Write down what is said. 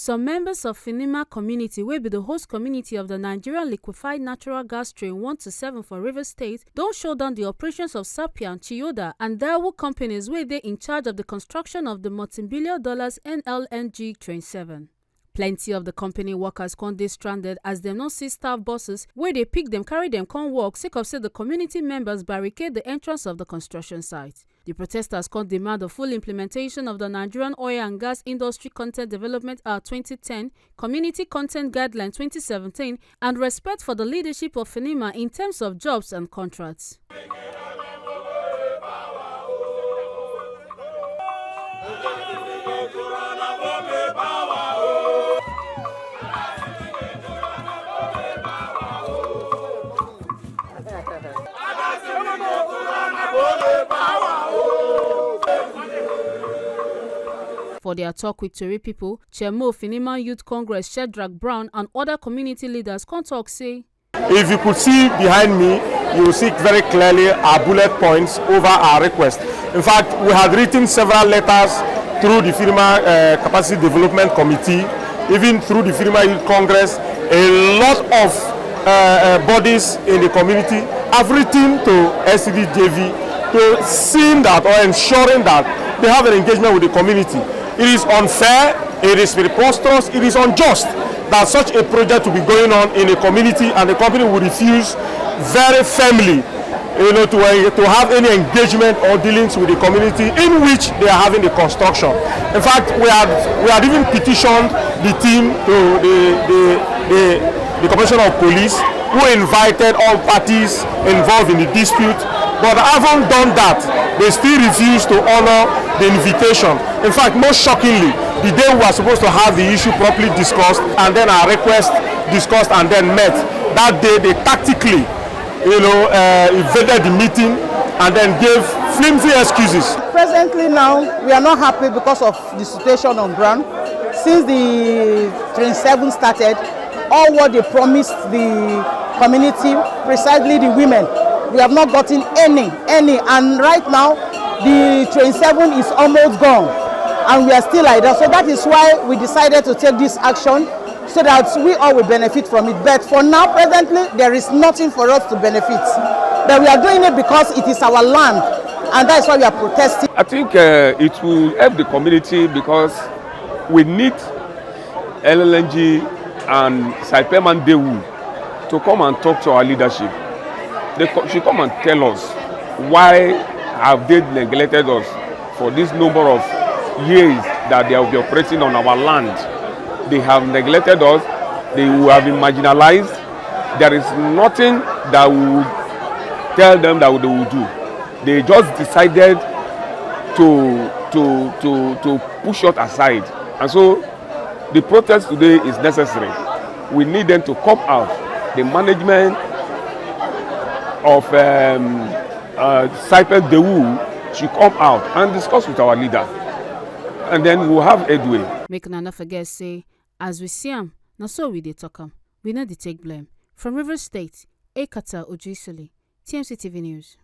Some members of Finima Community, wey be the host community of the Nigerian Liquefied Natural Gas Train 1 to 7 for Rivers State, don show down the operations of SAIPEM, CHIYODA and DAEWOO companies wey dey in charge of the construction of the multi-billion dollars NLNG Train 7. Plenty of the company workers con dey stranded as dem no see staff buses wey dey pick dem carry dem come work sake of say the community members barricade the entrance of the construction site. The protesters con demand the full implementation of the Nigerian Oil and Gas Industry Content Development Act 2010, Community Content Guideline 2017, and respect for the leadership of Finima in terms of jobs and contracts. For their talk with Tori people, Chairman of Finima Youth Congress Shedrack Brown and other community leaders con talk say, if you could see behind me, you will see very clearly our bullet points over our request. In fact, we had written several letters through the Finima Capacity Development Committee, even through the Finima Youth Congress. A lot of bodies in the community have written to SCDJV to see that or ensuring that they have an engagement with the community. It is unfair, it is preposterous, it is unjust that such a project will be going on in a community and the company will refuse very firmly, to have any engagement or dealings with the community in which they are having the construction. In fact, we had even petitioned the team to the Commissioner of Police, who invited all parties involved in the dispute, but haven't done that. They still refuse to honor the invitation. In fact, most shockingly, the day we were supposed to have the issue properly discussed and then our request discussed and then met, that day they tactically evaded the meeting and then gave flimsy excuses. Presently now, we are not happy because of the situation on ground. Since the Train 7 started, all what they promised the community, precisely the women, we have not gotten any, and right now the Train 7 is almost gone and we are still like that. So that is why we decided to take this action so that we all will benefit from it. But for now, presently, there is nothing for us to benefit. But we are doing it because it is our land and that's why we are protesting. I think it will help the community because we need NLNG and SAIPEM and DAEWOO to come and talk to our leadership. They should come and tell us why have they neglected us for this number of years that they will be operating on our land. They have neglected us. They will have been marginalized. There is nothing that we will tell them that they will do. They just decided to push us aside. And so the protest today is necessary. We need them to come out. The management of SAIPEM DAEWOO should come out and discuss with our leader. And then we'll have headway. Make una no forget say, as we see am, na so we dey talk am. We no dey take blame. From Rivers State, Ekata Ojisoli, TMC TV News.